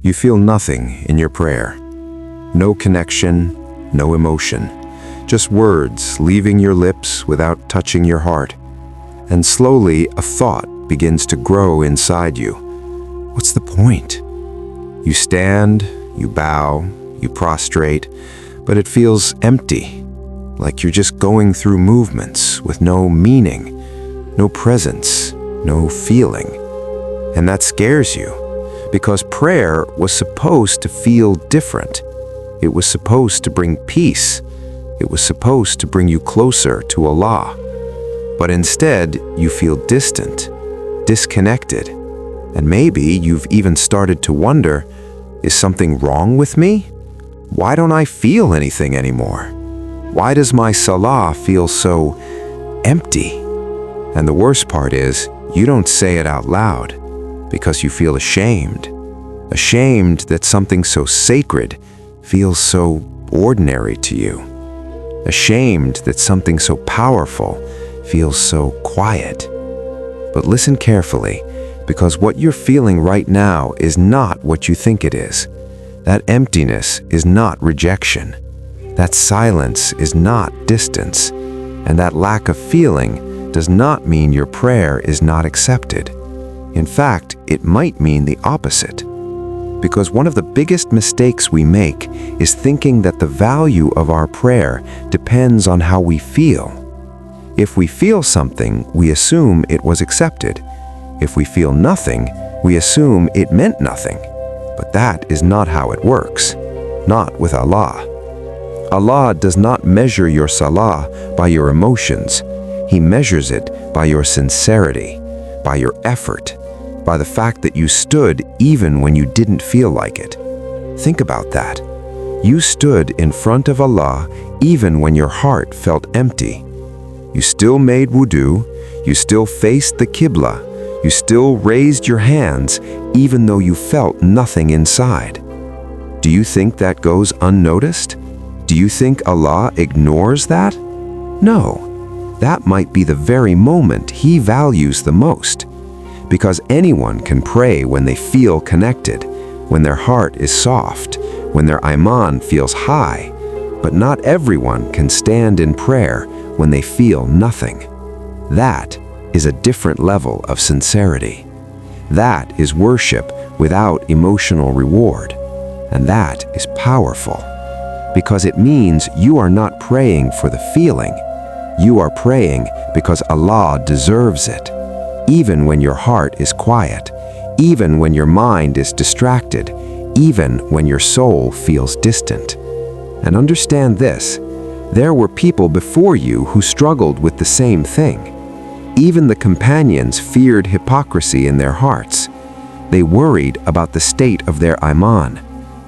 You feel nothing in your prayer. No connection, no emotion. Just words leaving your lips without touching your heart. And slowly a thought begins to grow inside you. What's the point? You stand, you bow, you prostrate, but it feels empty, like you're just going through movements with no meaning, no presence, no feeling. And that scares you, because prayer was supposed to feel different. It was supposed to bring peace. It was supposed to bring you closer to Allah. But instead, you feel distant, disconnected, and maybe you've even started to wonder, is something wrong with me? Why don't I feel anything anymore? Why does my Salah feel so empty? And the worst part is, you don't say it out loud because you feel ashamed. Ashamed that something so sacred feels so ordinary to you. Ashamed that something so powerful feels so quiet. But listen carefully, because what you're feeling right now is not what you think it is. That emptiness is not rejection. That silence is not distance. And that lack of feeling does not mean your prayer is not accepted. In fact, it might mean the opposite. Because one of the biggest mistakes we make is thinking that the value of our prayer depends on how we feel. If we feel something, we assume it was accepted. If we feel nothing, we assume it meant nothing. But that is not how it works. Not with Allah. Allah does not measure your salah by your emotions. He measures it by your sincerity, by your effort, by the fact that you stood even when you didn't feel like it. Think about that. You stood in front of Allah even when your heart felt empty. You still made wudu, you still faced the Qibla, you still raised your hands even though you felt nothing inside. Do you think that goes unnoticed? Do you think Allah ignores that? No. That might be the very moment He values the most. Because anyone can pray when they feel connected, when their heart is soft, when their iman feels high. But not everyone can stand in prayer when they feel nothing. That is a different level of sincerity. That is worship without emotional reward. And that is powerful. Because it means you are not praying for the feeling. You are praying because Allah deserves it. Even when your heart is quiet, even when your mind is distracted, even when your soul feels distant. And understand this, there were people before you who struggled with the same thing. Even the companions feared hypocrisy in their hearts. They worried about the state of their iman.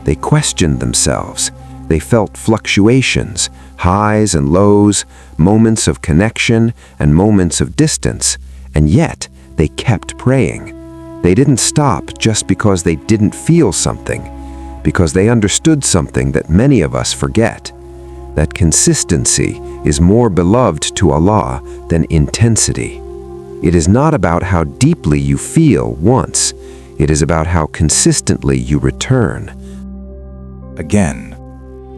They questioned themselves. They felt fluctuations, highs and lows, moments of connection and moments of distance. And yet, they kept praying. They didn't stop just because they didn't feel something, because they understood something that many of us forget, that consistency is more beloved to Allah than intensity. It is not about how deeply you feel once. It is about how consistently you return. Again,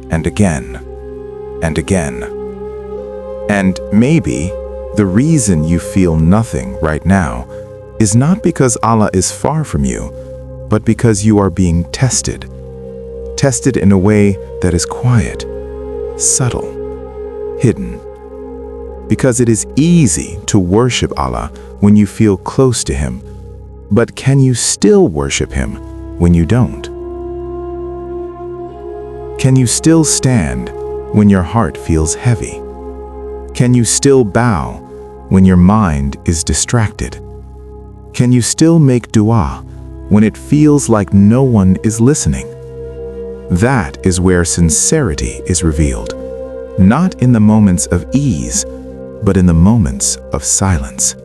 and again, and again. And maybe the reason you feel nothing right now is not because Allah is far from you, but because you are being tested. Tested in a way that is quiet, subtle, hidden. Because it is easy to worship Allah when you feel close to Him, but can you still worship Him when you don't? Can you still stand when your heart feels heavy? Can you still bow when your mind is distracted? Can you still make dua when it feels like no one is listening? That is where sincerity is revealed, not in the moments of ease, but in the moments of silence.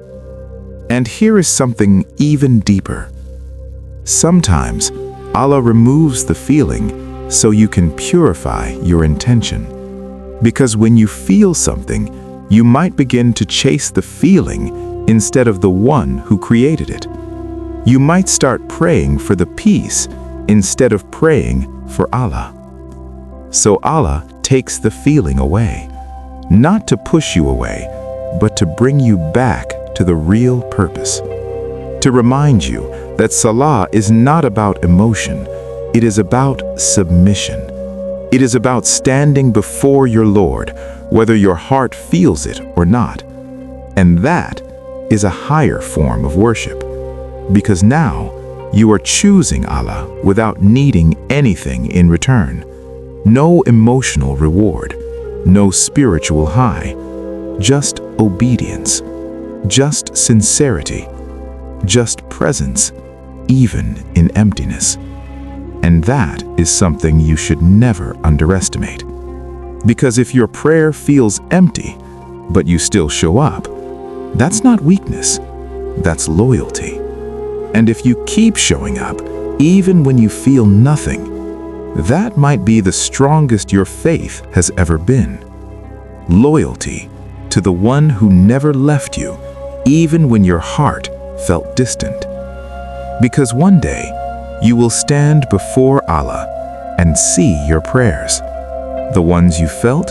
And here is something even deeper. Sometimes Allah removes the feeling so you can purify your intention. Because when you feel something, you might begin to chase the feeling instead of the one who created it. You might start praying for the peace instead of praying for Allah. So Allah takes the feeling away, not to push you away, but to bring you back to the real purpose. To remind you that Salah is not about emotion, it is about submission. It is about standing before your Lord, whether your heart feels it or not. And that is a higher form of worship, because now you are choosing Allah without needing anything in return. No emotional reward, no spiritual high, just obedience, just sincerity, just presence, even in emptiness. And that is something you should never underestimate. Because if your prayer feels empty, but you still show up, that's not weakness, that's loyalty. And if you keep showing up, even when you feel nothing, that might be the strongest your faith has ever been. Loyalty to the one who never left you, even when your heart felt distant. Because one day, you will stand before Allah and see your prayers, the ones you felt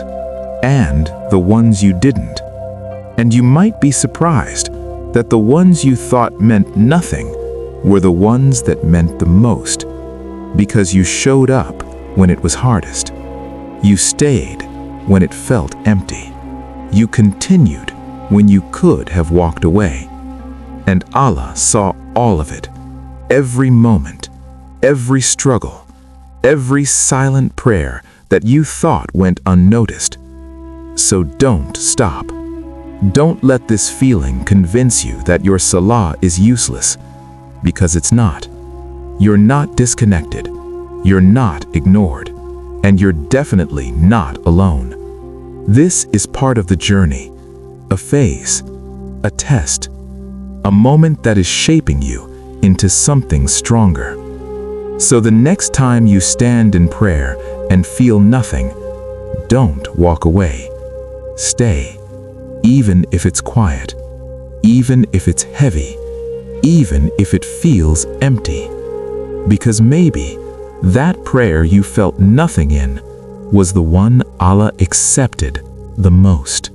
and the ones you didn't. And you might be surprised that the ones you thought meant nothing were the ones that meant the most, because you showed up when it was hardest. You stayed when it felt empty. You continued when you could have walked away. And Allah saw all of it, every moment, every struggle, every silent prayer that you thought went unnoticed. So don't stop. Don't let this feeling convince you that your Salah is useless, because it's not. You're not disconnected, you're not ignored, and you're definitely not alone. This is part of the journey, a phase, a test, a moment that is shaping you into something stronger. So the next time you stand in prayer and feel nothing, don't walk away. Stay, even if it's quiet, even if it's heavy, even if it feels empty. Because maybe that prayer you felt nothing in was the one Allah accepted the most.